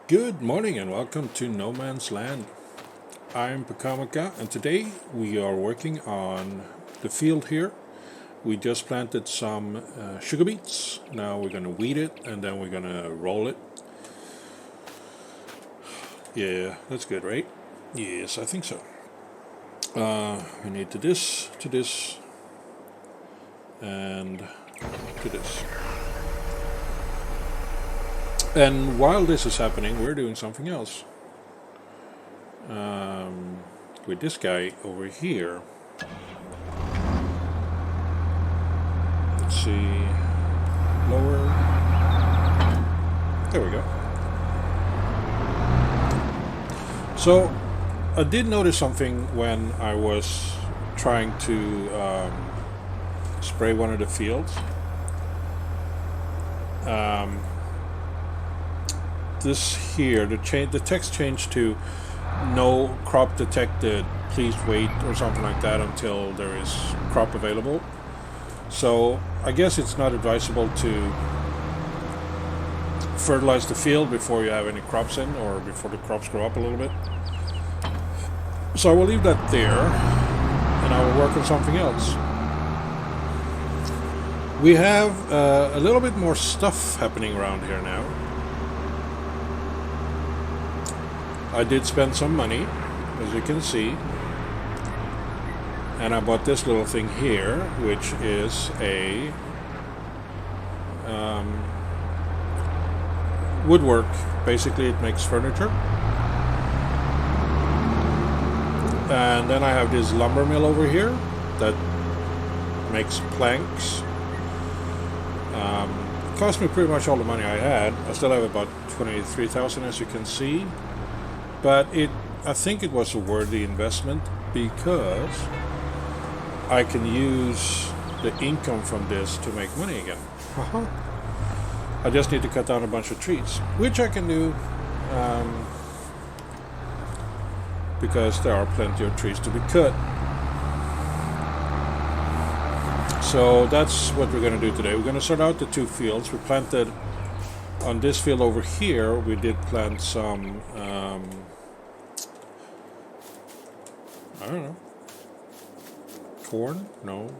Good morning and welcome to No Man's Land. I'm Pakamaka and today we are working on the field here. We just planted some sugar beets. Now we're going to weed it and then we're going to roll it. Yeah, that's good, right? Yes, I think so. We need to this, and to this. And while this is happening, we're doing something else. With this guy over here. Let's see. Lower. There we go. So I did notice something when I was trying to spray one of the fields. This here, the text changed to no crop detected, please wait or something like that until there is crop available. So I guess it's not advisable to fertilize the field before you have any crops in or before the crops grow up a little bit. So I will leave that there and I will work on something else. We have a little bit more stuff happening around here now. I did spend some money, as you can see, and I bought this little thing here, which is a woodwork. Basically, it makes furniture. And then I have this lumber mill over here that makes planks. Cost me pretty much all the money I had. I still have about 23,000, as you can see. But I think it was a worthy investment because I can use the income from this to make money again. I just need to cut down a bunch of trees, which I can do because there are plenty of trees to be cut. So that's what we're going to do today. We're going to start out the two fields. We planted on this field over here. We did plant some I don't know, corn? No.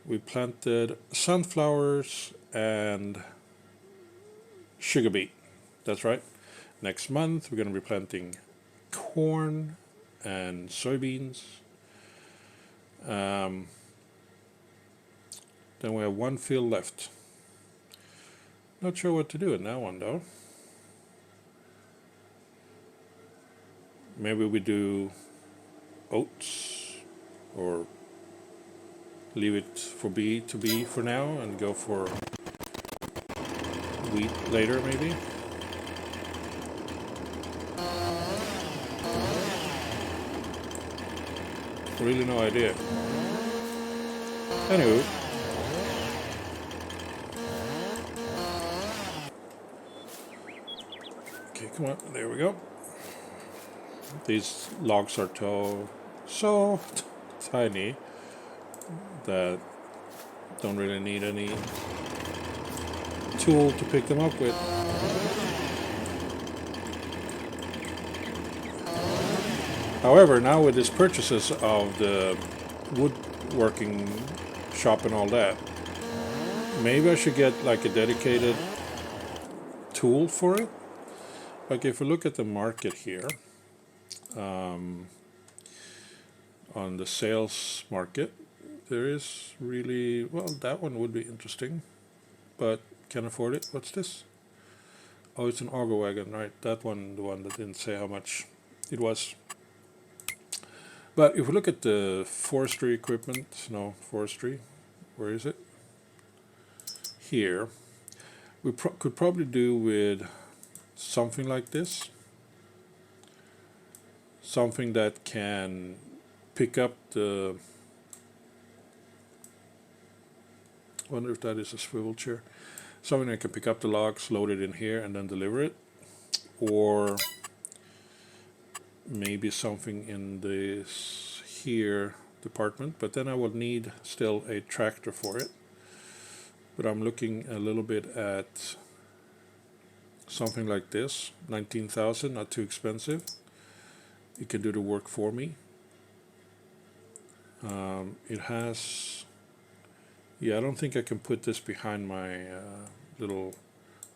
We planted sunflowers and sugar beet. That's right. Next month we're going to be planting corn and soybeans. Then we have one field left. Not sure what to do in that one though. Maybe we do oats or leave it for B to be for now and go for wheat later maybe. Really no idea. Anyway. Okay, come on, there we go. These logs are so tiny that don't really need any tool to pick them up with. However, now with these purchases of the woodworking shop and all that, maybe I should get like a dedicated tool for it. Like if we look at the market here, on the sales market, there is really, well, that one would be interesting, but can't afford it. What's this? Oh, it's an auger wagon, right? That one, the one that didn't say how much it was. But if we look at the forestry equipment, no, forestry, where is it? Here. We could probably do with something like this. Something that can pick up the... I wonder if that is a swivel chair. Something that can pick up the logs, load it in here, and then deliver it. Or maybe something in this here department, but then I will need still a tractor for it. But I'm looking a little bit at something like this, 19,000, not too expensive. It can do the work for me. It has, yeah, I don't think I can put this behind my little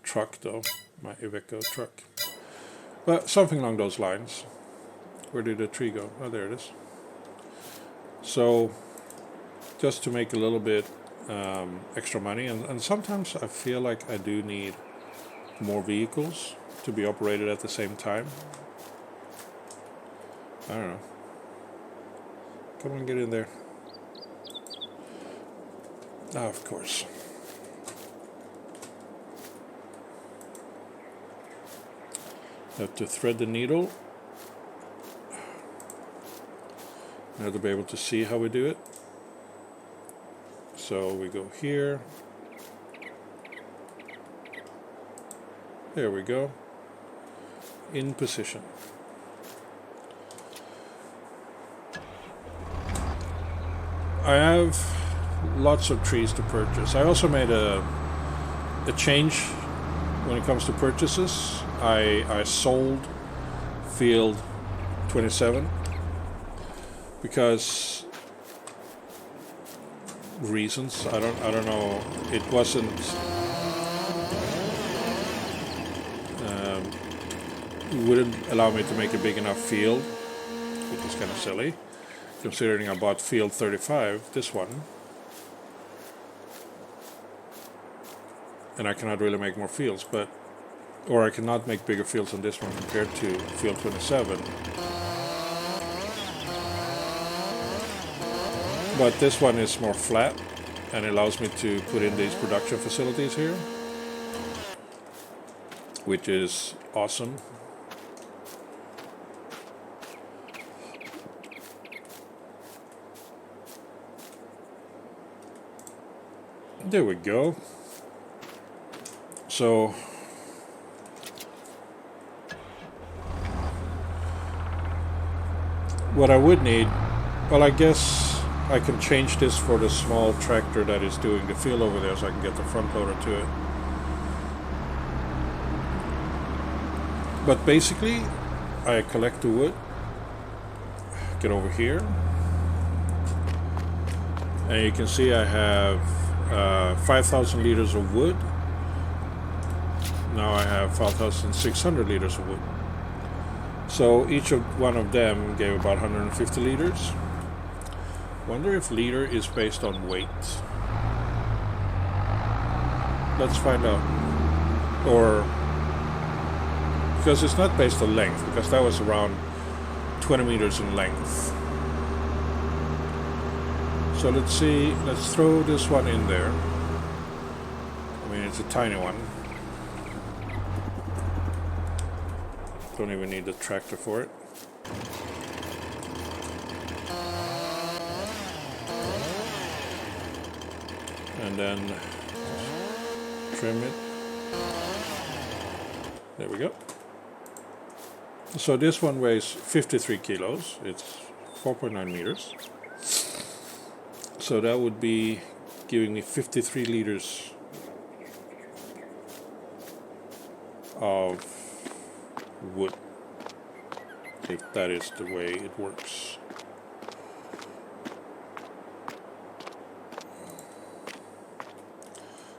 truck though, my Iveco truck. But something along those lines. Where did the tree go? Oh, there it is. So, just to make a little bit extra money, and sometimes I feel like I do need more vehicles to be operated at the same time. I don't know. Come on, get in there. Ah, of course. Have to thread the needle. I have to be able to see how we do it. So we go here. There we go. In position. I have lots of trees to purchase. I also made a change when it comes to purchases. I sold field 27 because reasons. I don't know. It wasn't. Wouldn't allow me to make a big enough field, which is kind of silly, considering I bought field 35, this one, and I cannot really make more fields, or I cannot make bigger fields on this one compared to field 27. But this one is more flat and allows me to put in these production facilities here, which is awesome. There we go. So what I would need, well, I guess I can change this for the small tractor that is doing the field over there, so I can get the front loader to it. But basically, I collect the wood, get over here, and you can see I have 5,000 liters of wood. Now I have 5,600 liters of wood. So each one of them gave about 150 liters. Wonder if liter is based on weight. Let's find out. Or, because it's not based on length, because that was around 20 meters in length. So let's see, let's throw this one in there. I mean, it's a tiny one. Don't even need the tractor for it. And then trim it. There we go. So this one weighs 53 kilos. It's 4.9 meters. So that would be giving me 53 liters of wood, if that is the way it works.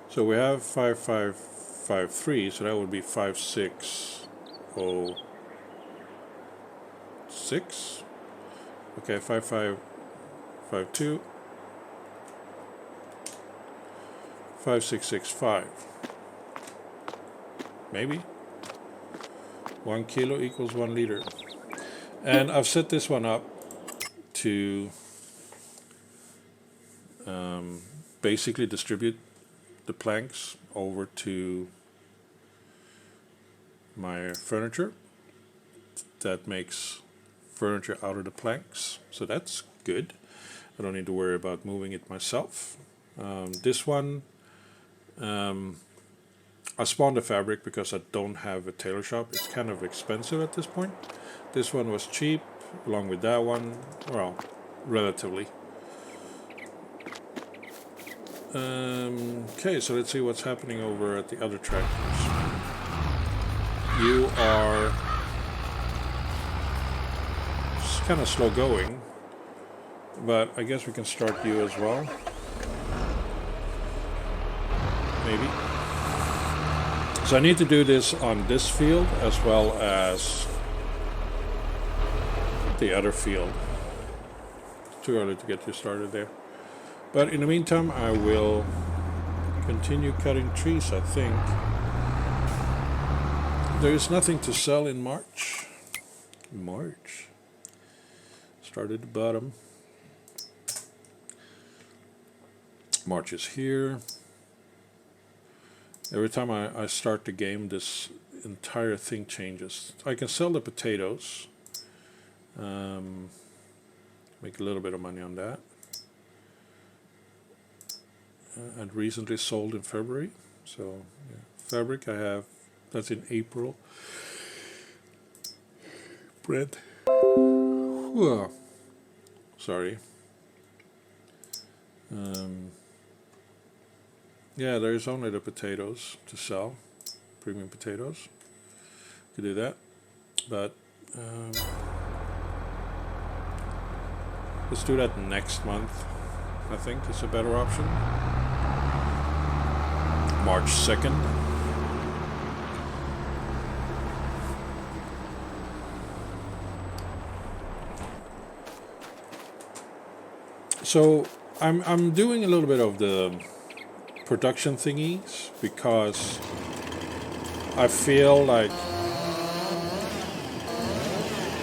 So we have 5553, so that would be 5606. Okay, 5552. 5665. Maybe. 1 kilo equals 1 liter. And I've set this one up to basically distribute the planks over to my furniture. That makes furniture out of the planks, so that's good. I don't need to worry about moving it myself. This one, I spawned the fabric because I don't have a tailor shop. It's kind of expensive at this point. This one was cheap, along with that one, well, relatively. Okay, so let's see what's happening over at the other tractors. you are kind of slow going, but I guess we can start you as well. Maybe. So I need to do this on this field as well as the other field. Too early to get you started there. But in the meantime, I will continue cutting trees, I think. There is nothing to sell in March. Start at the bottom. March is here. Every time I start the game, this entire thing changes. I can sell the potatoes. Make a little bit of money on that. I'd recently sold in February. So, yeah. Fabric I have, that's in April. Bread. Whoa. Sorry. Yeah, there's only the potatoes to sell. Premium potatoes. Could do that. But let's do that next month. I think it's a better option. March 2nd. So I'm doing a little bit of the production thingies because I feel like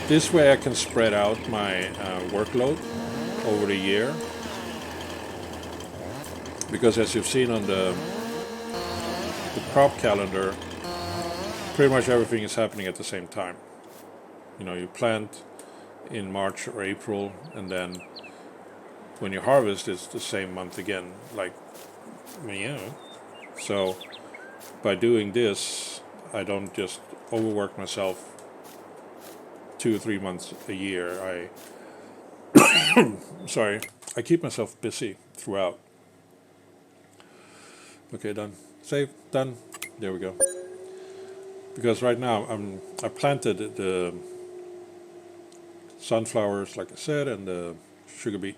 this way I can spread out my workload over the year, because as you've seen on the crop calendar, pretty much everything is happening at the same time. You know, you plant in March or April, and then when you harvest, it's the same month again. Like, yeah. So by doing this, I don't just overwork myself 2 or 3 months a year. I keep myself busy throughout. Okay, done. Save, done. There we go. Because right now I planted the sunflowers, like I said, and the sugar beet.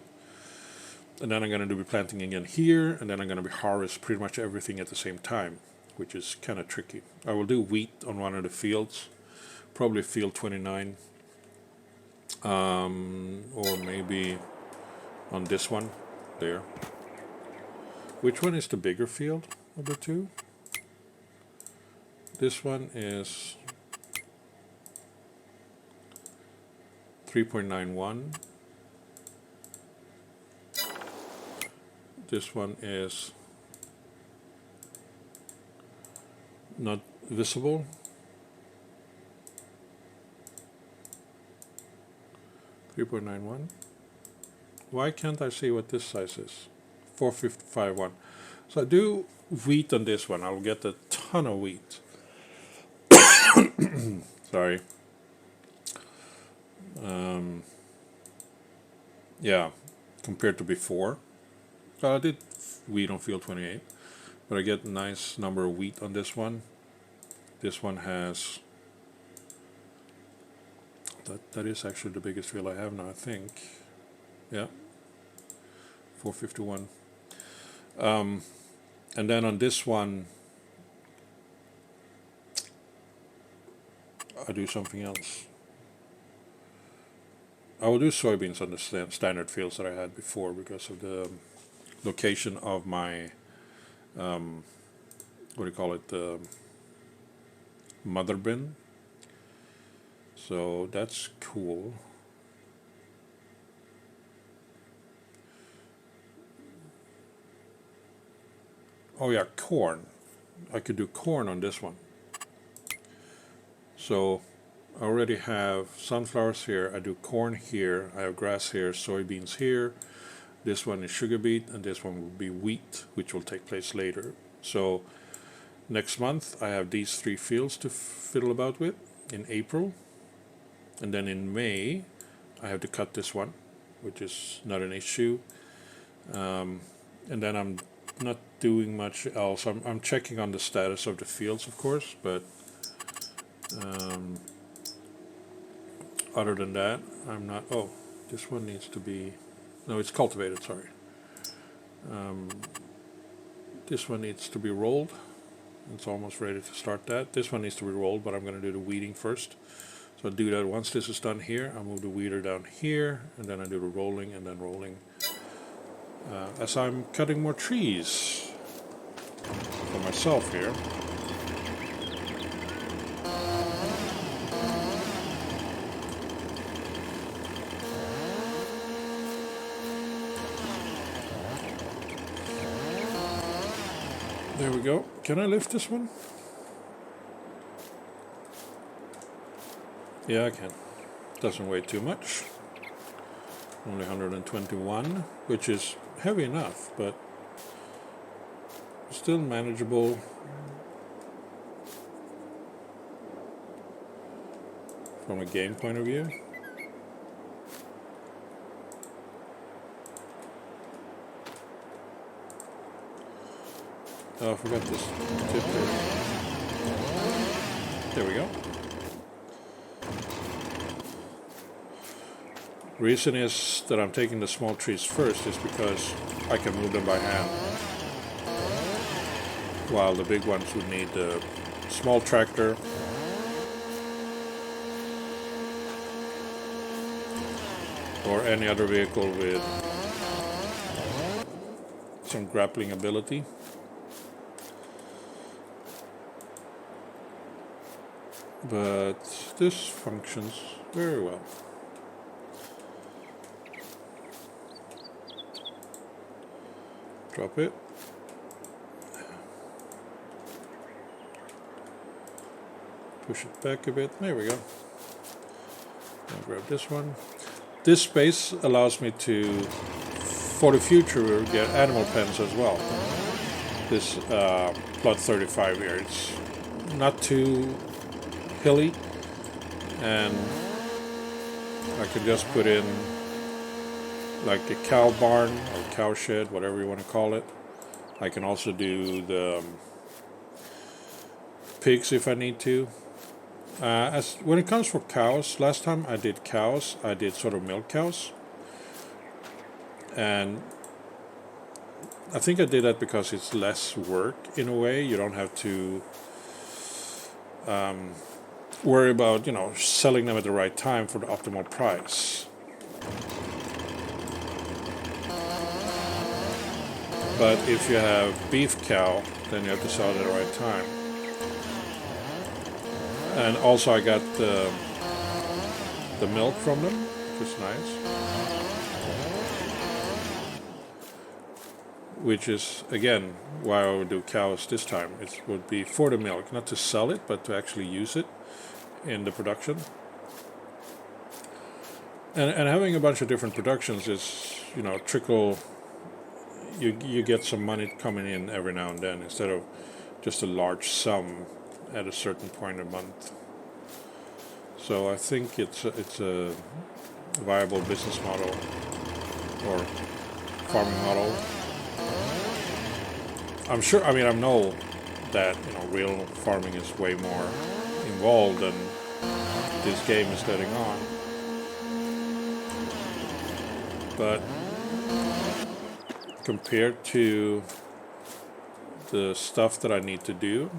And then I'm going to be planting again here, and then I'm going to be harvest pretty much everything at the same time, which is kind of tricky. I will do wheat on one of the fields, probably field 29, or maybe on this one there. Which one is the bigger field of the two? This one is 3.91. This one is not visible. 3.91. Why can't I see what this size is? 455.1. So I do wheat on this one. I'll get a ton of wheat. Sorry. Yeah, compared to before. I did wheat on field 28, but I get a nice number of wheat on this one. This one has, that is actually the biggest field I have now, I think. Yeah, 451. And then on this one, I do something else. I will do soybeans on the standard fields that I had before because of the location of my what do you call it, the mother bin. So that's cool. Oh yeah, corn. I could do corn on this one. So I already have sunflowers here, I do corn here, I have grass here, soybeans here. This one is sugar beet, and this one will be wheat, which will take place later. So next month I have these 3 fields to fiddle about with in April. And then in May I have to cut this one, which is not an issue. And then I'm not doing much else. I'm checking on the status of the fields, of course, but Um, other than that, I'm not. Oh, this one needs to be. No, it's cultivated. Sorry. This one needs to be rolled. It's almost ready to start that. This one needs to be rolled, but I'm going to do the weeding first. So I'll do that once this is done here. I'll move the weeder down here, and then I do the rolling and then rolling. As I'm cutting more trees for myself here. There we go. Can I lift this one? Yeah, I can. Doesn't weigh too much. Only 121, which is heavy enough, but still manageable. From a game point of view. Oh, I forgot this tip there. There we go. Reason is that I'm taking the small trees first is because I can move them by hand, while the big ones would need a small tractor or any other vehicle with some grappling ability. But this functions very well. Drop it. Push it back a bit. There we go. I'll grab this one. This space allows me to, for the future, get animal pens as well. This plot 35 here. It's not too hilly, and I can just put in like a cow barn or cow shed, whatever you want to call it. I can also do the pigs if I need to. As when it comes for cows, last time I did cows, I did sort of milk cows, and I think I did that because it's less work in a way. You don't have to worry about, you know, selling them at the right time for the optimal price. But if you have beef cow, then you have to sell it at the right time. And also I got the milk from them, which is nice. Which is, again, why I would do cows this time. It would be for the milk, not to sell it, but to actually use it in the production. And having a bunch of different productions is, you know, trickle. You get some money coming in every now and then instead of just a large sum at a certain point a month. So I think it's a viable business model or farming model. I'm sure. I mean, I know that, you know, real farming is way more involved than this game is letting on. But compared to the stuff that I need to do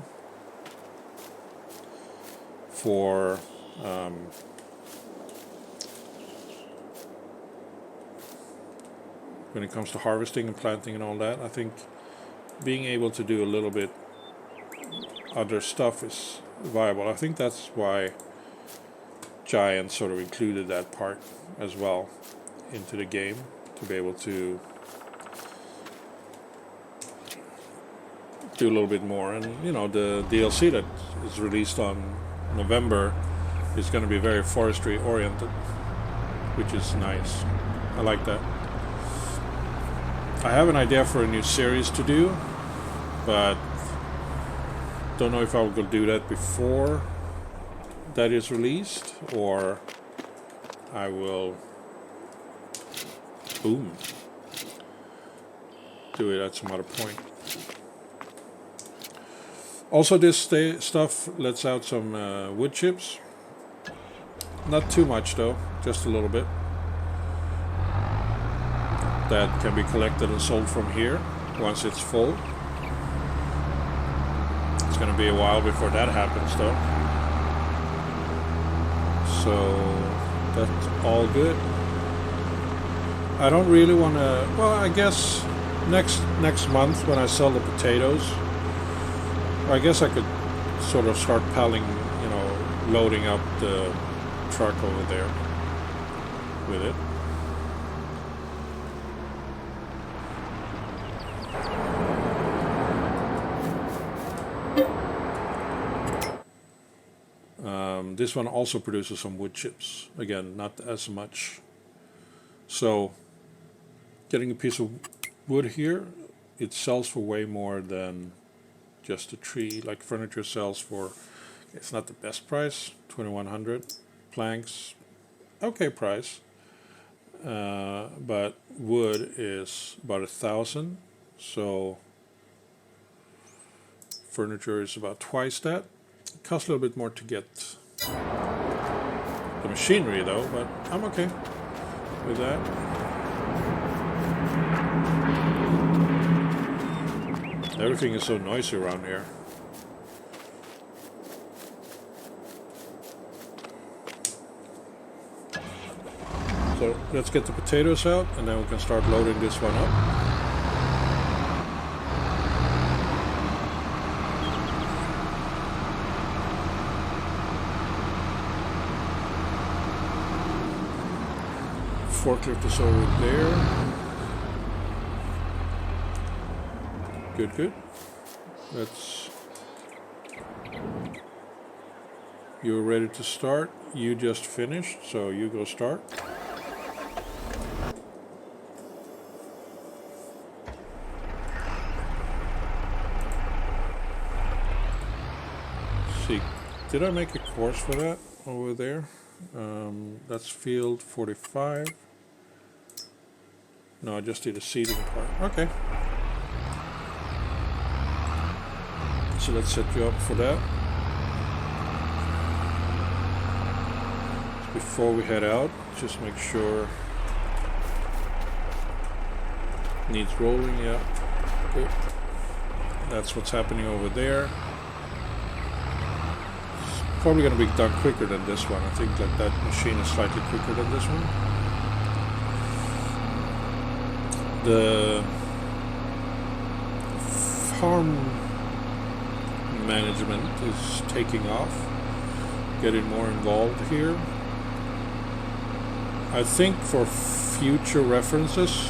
for when it comes to harvesting and planting and all that, I think being able to do a little bit other stuff is viable. I think that's why Giant sort of included that part as well into the game, to be able to do a little bit more. And, you know, the DLC that is released on November is going to be very forestry oriented, which is nice. I like that. I have an idea for a new series to do, but don't know if I will do that before that is released, or I will do it at some other point. Also, this stuff lets out some wood chips. Not too much though, just a little bit. That can be collected and sold from here once it's full. It's going to be a while before that happens though. So that's all good. I don't really want to, well, I guess next month when I sell the potatoes, I guess I could sort of start piling, loading up the truck over there with it. This one also produces some wood chips. Again, not as much. So, getting a piece of wood here, it sells for way more than just a tree. Like furniture sells for, it's not the best price, 2,100. Planks, okay price. But wood is about 1,000. So, furniture is about twice that. It costs a little bit more to get the machinery though, but I'm okay with that. Everything is so noisy around here. So let's get the potatoes out and then we can start loading this one up. Forklift is over there. Good. You're ready to start. You just finished, so you go start. Let's see, did I make a course for that over there? That's field 45. No, I just did a seating part. Okay. So let's set you up for that. Before we head out, just make sure needs rolling. Yeah, good. That's what's happening over there. It's probably going to be done quicker than this one. I think that machine is slightly quicker than this one. The farm management is taking off, getting more involved here. I think for future references,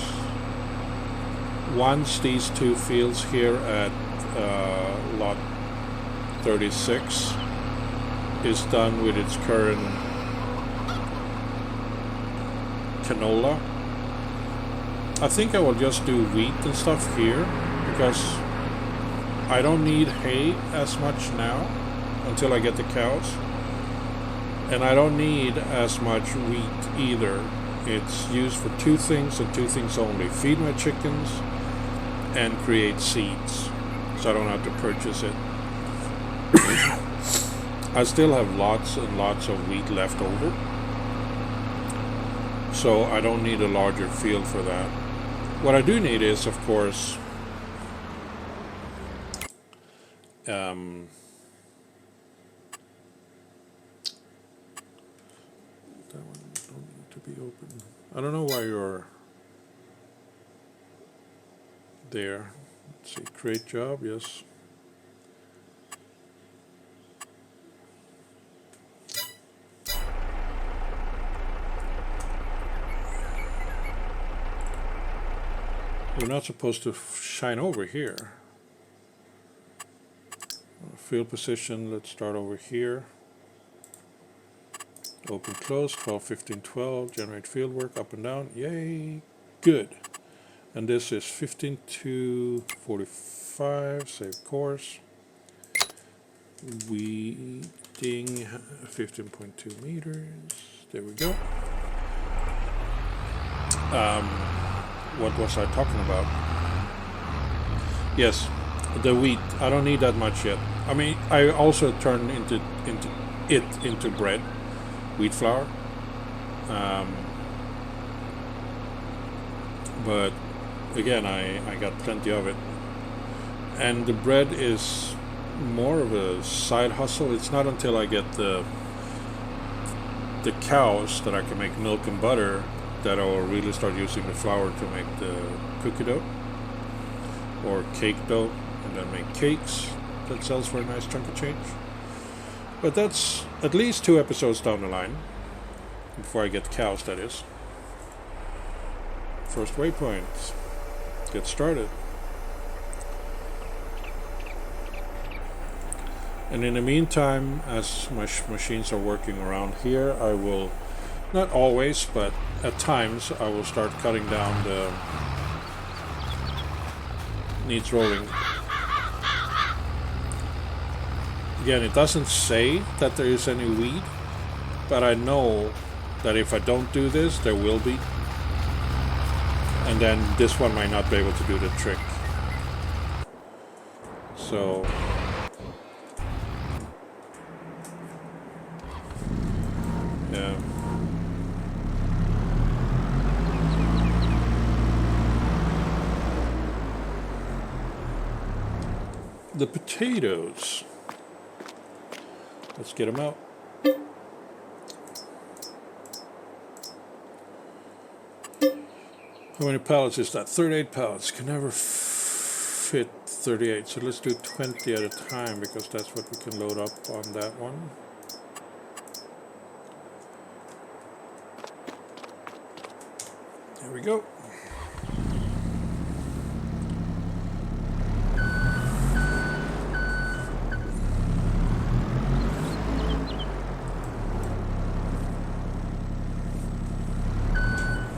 once these two fields here at lot 36 is done with its current canola, I think I will just do wheat and stuff here because I don't need hay as much now until I get the cows. And I don't need as much wheat either. It's used for two things and two things only. Feed my chickens and create seeds. So I don't have to purchase it. I still have lots and lots of wheat left over. So I don't need a larger field for that. What I do need is, of course, that one don't need to be open. I don't know why you're there. Let's see, create job, yes. We're not supposed to shine over here. Field position, let's start over here. Open, close, 12, 15, 12, generate field work, up and down, yay, good. And this is 15 to 45, save course. Weeding, 15.2 meters, there we go. What was I talking about? Yes, The wheat, I don't need that much yet. I mean, I also turned into bread, wheat flour. Um, but again, I got plenty of it. And the bread is more of a side hustle. It's not until I get the cows that I can make milk and butter that I will really start using the flour to make the cookie dough or cake dough, and then make cakes that sells for a nice chunk of change. But that's at least 2 episodes down the line before I get cows, that is. First waypoint. Get started. And in the meantime, as my machines are working around here, I will, not always, but at times, I will start cutting down the needs rolling. Again, it doesn't say that there is any weed, but I know that if I don't do this, there will be. And then this one might not be able to do the trick. So yeah. The potatoes. Let's get them out. How many pallets is that? 38 pallets. Can never fit 38. So let's do 20 at a time because that's what we can load up on that one. There we go.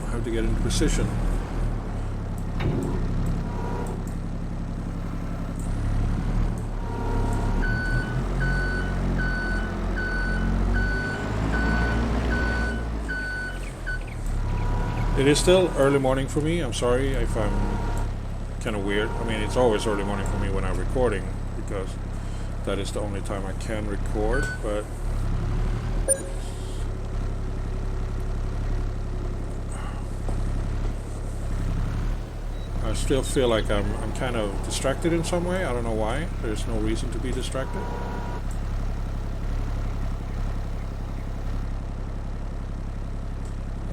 I have to get into position. It is still early morning for me. I'm sorry if I'm kind of weird. I mean, it's always early morning for me when I'm recording because that is the only time I can record, but I still feel like I'm kind of distracted in some way. I don't know why. There's no reason to be distracted.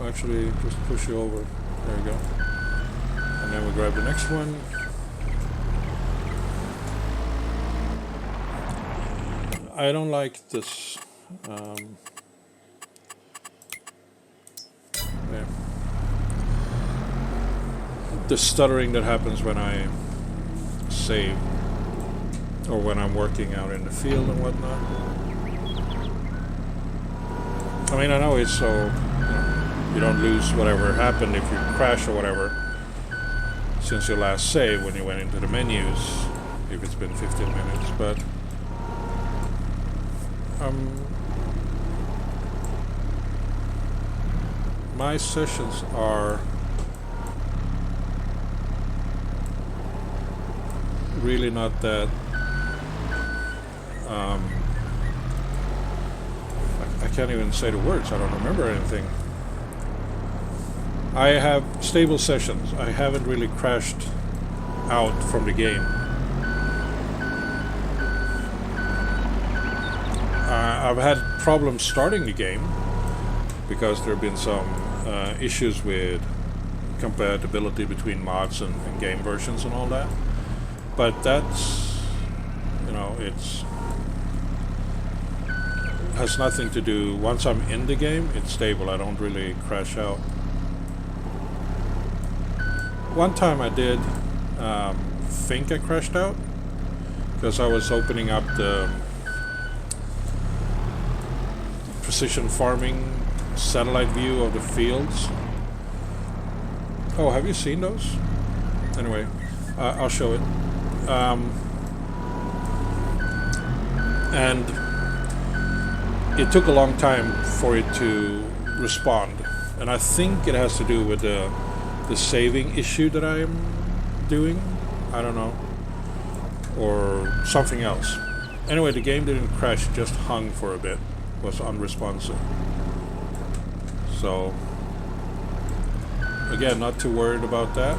Actually, just push you over. There you go. And then we grab the next one. I don't like this. Yeah. The stuttering that happens when I save or when I'm working out in the field and whatnot. I mean, I know it's so, you don't lose whatever happened if you crash or whatever since your last save when you went into the menus, if it's been 15 minutes, but my sessions are really not that I can't even say the words. I don't remember anything. I have stable sessions. I haven't really crashed out from the game. I've had problems starting the game because there have been some issues with compatibility between mods and game versions and all that. But that's, it's has nothing to do. Once I'm in the game, it's stable. I don't really crash out. One time I did think I crashed out because I was opening up the precision farming satellite view of the fields. Oh, have you seen those? Anyway, I'll show it. And it took a long time for it to respond, and I think it has to do with the saving issue that I am doing. I don't know. or something else. Anyway, the game didn't crash, it just hung for a bit, was unresponsive. So again, not too worried about that.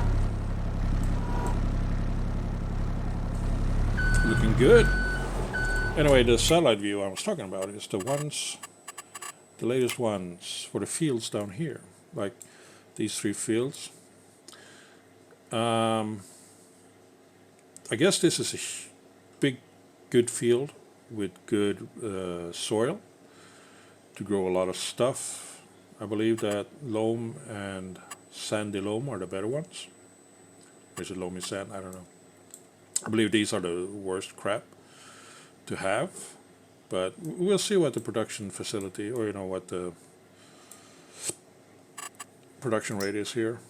Looking good. Anyway, the satellite view I was talking about is the latest ones for the fields down here, like these 3 fields. I guess this is a big, good field with good soil to grow a lot of stuff. I believe that loam and sandy loam are the better ones. Or is it loamy sand? I don't know. I believe these are the worst crap to have, but we'll see what the production facility, or what the production rate is here.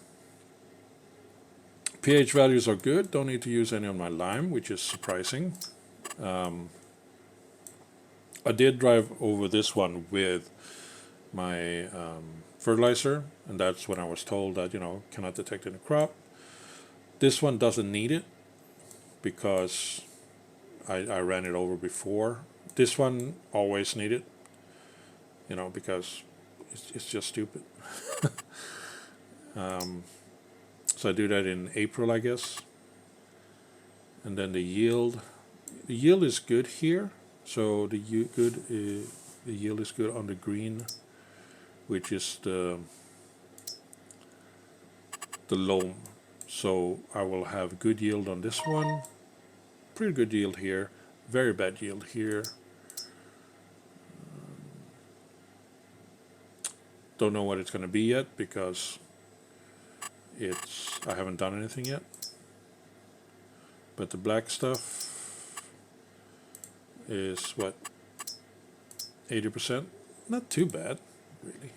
pH values are good. Don't need to use any on my lime, which is surprising. I did drive over this one with my fertilizer, and that's when I was told that cannot detect in the crop. This one doesn't need it because I ran it over before. This one always need it, because it's just stupid. So I do that in April, I guess. And then the yield is good here. So the yield is good on the green, which is the loam. So I will have good yield on this one, pretty good yield here, very bad yield here. Don't know what it's going to be yet because I haven't done anything yet. But the black stuff is what, 80%? Not too bad, really.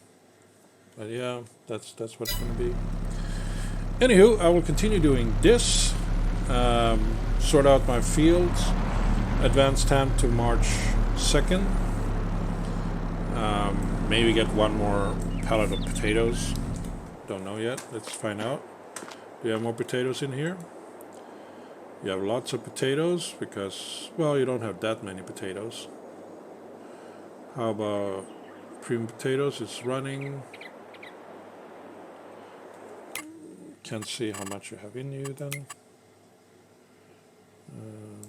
But yeah, that's what it's going to be. Anywho, I will continue doing this. Sort out my fields. Advance time to March 2nd. Maybe get one more pallet of potatoes. Don't know yet. Let's find out. Do you have more potatoes in here? You have lots of potatoes because, well, you don't have that many potatoes. How about cream potatoes? It's running. Can't see how much you have in you then.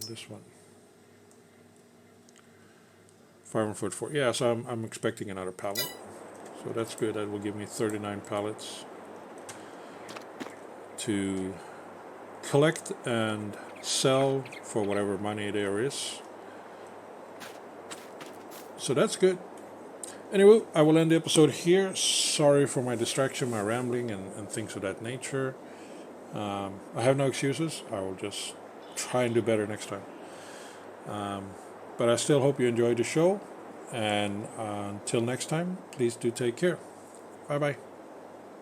This one. 544. Yeah, so I'm expecting another pallet. So that's good. That will give me 39 pallets to collect and sell for whatever money there is. So that's good. Anyway, I will end the episode here. Sorry for my distraction, my rambling, and things of that nature. I have no excuses. I will just try and do better next time. But I still hope you enjoyed the show. And until next time, please do take care. Bye-bye.